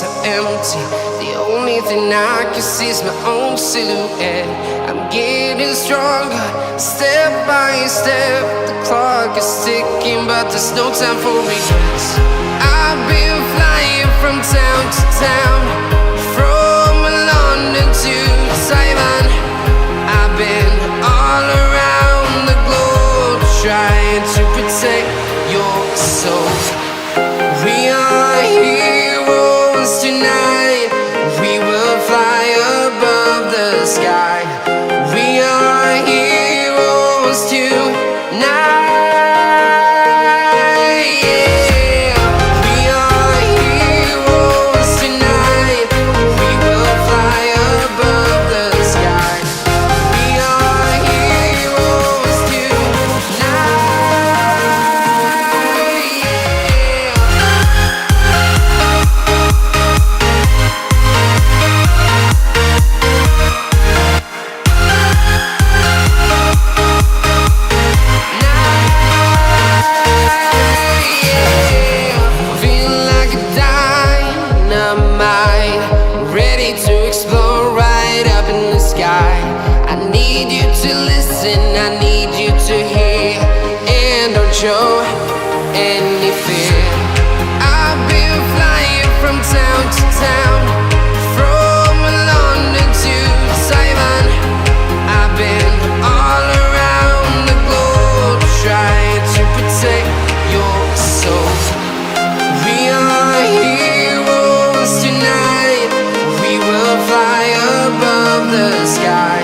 so empty. The only thing I can see is my own silhouette. I'm getting stronger, step by step. The clock is ticking, but there's no time for regrets. I've been flying from town to town, from London to Taiwan. I've been all around the globe, trying to protect your soul. We are heroes tonight. We will fly above the sky. We are heroes tonight. Yeah. We are heroes tonight. We will fly above the sky. We are heroes tonight. I need you to listen, I need you to hear, and don't show any fear. I've been flying from town to town, from London to Taiwan. I've been all around the globe, trying to protect your soul. We are heroes tonight. We will fly above the sky.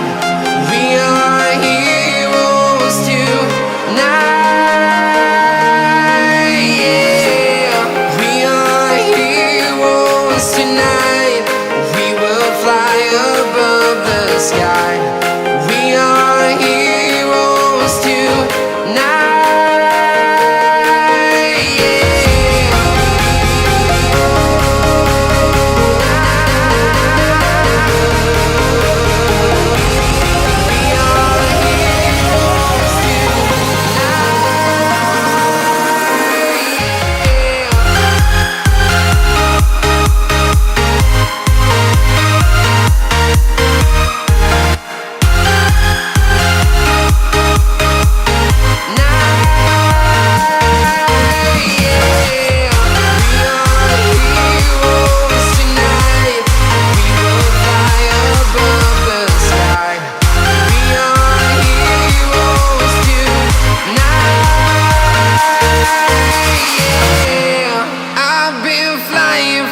We are heroes tonight. Yeah. We are heroes tonight. We will fly above the sky. We are heroes tonight.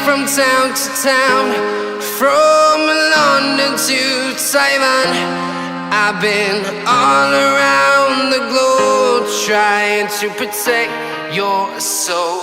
From town to town, from London to Taiwan. I've been all around the globe, trying to protect your soul.